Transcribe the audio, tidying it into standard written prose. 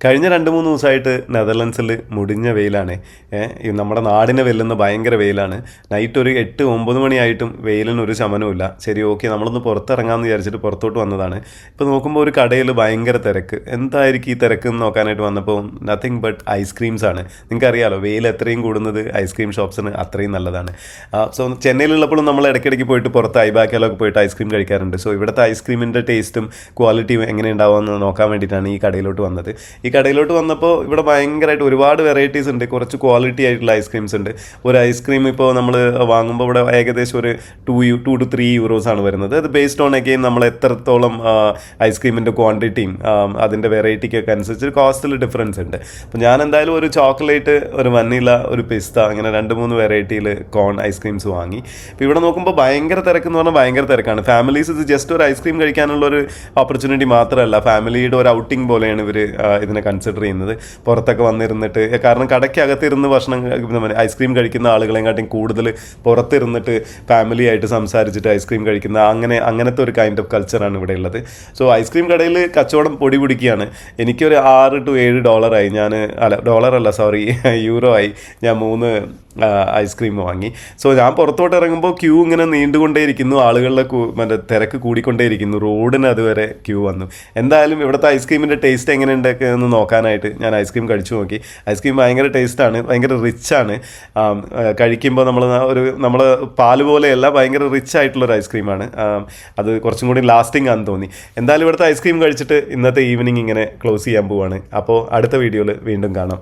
കഴിഞ്ഞ 2-3 ദിവസമായിട്ട് നെതർലൻഡ്സിൽ മുടിഞ്ഞ വെയിലാണ്. നമ്മുടെ നാടിനെ വെല്ലുന്ന ഭയങ്കര വെയിലാണ്. നൈറ്റ് ഒരു 8-9 മണിയായിട്ടും വെയിലിനൊരു ശമനമില്ല. ശരി, ഓക്കെ, നമ്മളൊന്ന് പുറത്തിറങ്ങാമെന്ന് വിചാരിച്ചിട്ട് പുറത്തോട്ട് വന്നതാണ്. ഇപ്പോൾ നോക്കുമ്പോൾ ഒരു കടയിൽ ഭയങ്കര തിരക്ക്. എന്തായിരിക്കും ഈ തിരക്ക് എന്ന് നോക്കാനായിട്ട് വന്നപ്പോൾ നത്തിങ് ബട്ട് ഐസ്ക്രീംസ് ആണ്. നിങ്ങൾക്കറിയാലോ, വെയിൽ എത്രയും കൂടുന്നത് ഐസ്ക്രീം ഷോപ്സിന് അത്രയും നല്ലതാണ്. സോ ചെന്നൈയിലുള്ളപ്പോഴും നമ്മൾ ഇടയ്ക്കിടയ്ക്ക് പോയിട്ട് പുറത്ത് ഐബാക്കിലൊക്കെ പോയിട്ട് ഐസ്ക്രീം കഴിക്കാറുണ്ട്. സോ ഇവിടുത്തെ ഐസ്ക്രീമിൻ്റെ ടേസ്റ്റും ക്വാളിറ്റിയും എങ്ങനെ ഉണ്ടാവുമെന്ന് നോക്കാൻ വേണ്ടിയിട്ടാണ് ഈ കടയിലോട്ട് വന്നത്. ഈ കടയിലോട്ട് വന്നപ്പോൾ ഇവിടെ ഭയങ്കരമായിട്ട് ഒരുപാട് വെറൈറ്റീസ് ഉണ്ട്. കുറച്ച് ക്വാളിറ്റി ആയിട്ടുള്ള ഐസ്ക്രീംസ് ഉണ്ട്. ഒരു ഐസ്ക്രീം ഇപ്പോൾ നമ്മൾ വാങ്ങുമ്പോൾ ഇവിടെ ഏകദേശം ഒരു 2 to 3 euros ആണ് വരുന്നത്. അത് ബേസ്ഡ് ഓൺ അഗെയിൻ നമ്മൾ എത്രത്തോളം ഐസ്ക്രീമിൻ്റെ ക്വാണ്ടിറ്റിയും അതിൻ്റെ വെറൈറ്റിക്കൊക്കെ അനുസരിച്ച് കോസ്റ്റിൽ ഡിഫറൻസ് ഉണ്ട്. അപ്പോൾ ഞാൻ എന്തായാലും ഒരു ചോക്ലേറ്റ്, ഒരു വനില, ഒരു പിസ്ത, അങ്ങനെ 2-3 വെറൈറ്റിയിൽ കോൺ ഐസ്ക്രീംസ് വാങ്ങി. ഇപ്പോൾ ഇവിടെ നോക്കുമ്പോൾ ഭയങ്കര തിരക്കെന്ന് പറഞ്ഞാൽ ഭയങ്കര തിരക്കാണ്. ഫാമിലീസ് ഇത് ജസ്റ്റ് ഒരു ഐസ്ക്രീം കഴിക്കാനുള്ളൊരു ഓപ്പർച്യൂണിറ്റി മാത്രമല്ല, ഫാമിലിയുടെ ഒരു ഔട്ടിംഗ് പോലെയാണ് ഇവർ ഇതിനെ കൺസിഡർ ചെയ്യുന്നത്. പുറത്തൊക്കെ വന്നിരുന്നിട്ട്, കാരണം കടയ്ക്കകത്തിരുന്ന് ഐസ്ക്രീം കഴിക്കുന്ന ആളുകളെക്കാട്ടും കൂടുതൽ പുറത്തിരുന്നിട്ട് ഫാമിലി ആയിട്ട് സംസാരിച്ചിട്ട് ഐസ്ക്രീം കഴിക്കുന്ന അങ്ങനത്തെ ഒരു കൈൻഡ് ഓഫ് കൾച്ചറാണ് ഇവിടെ ഉള്ളത്. സോ ഐസ്ക്രീം കടയിൽ കച്ചവടം പൊടി പിടിക്കുകയാണ്. എനിക്കൊരു $6 to $7 ആയി. യൂറോ ആയി. ഞാൻ 3 ഐസ്ക്രീം വാങ്ങി. സോ ഞാൻ പുറത്തോട്ട് ഇറങ്ങുമ്പോൾ ക്യൂ ഇങ്ങനെ നീണ്ടുകൊണ്ടേയിരിക്കുന്നു. ആളുകളുടെ തിരക്ക് കൂടിക്കൊണ്ടേയിരിക്കുന്നു. റോഡിന് അതുവരെ ക്യൂ വന്നു. എന്തായാലും ഇവിടുത്തെ ഐസ്ക്രീമിൻ്റെ ടേസ്റ്റ് എങ്ങനെയുണ്ടൊക്കെ എന്ന് നോക്കാനായിട്ട് ഞാൻ ഐസ്ക്രീം കഴിച്ചു നോക്കി. ഐസ്ക്രീം ഭയങ്കര ടേസ്റ്റാണ്, ഭയങ്കര റിച്ചാണ്. കഴിക്കുമ്പോൾ നമ്മൾ പാല് പോലെയല്ല, ഭയങ്കര റിച്ച് ആയിട്ടുള്ളൊരു ഐസ്ക്രീമാണ്. അത് കുറച്ചും കൂടി ലാസ്റ്റിംഗ് ആണെന്ന് തോന്നി. എന്തായാലും ഇവിടുത്തെ ഐസ്ക്രീം കഴിച്ചിട്ട് ഇന്നത്തെ ഈവനിങ് ഇങ്ങനെ ക്ലോസ് ചെയ്യാൻ പോവാണ്. അപ്പോൾ അടുത്ത വീഡിയോയിൽ വീണ്ടും കാണാം.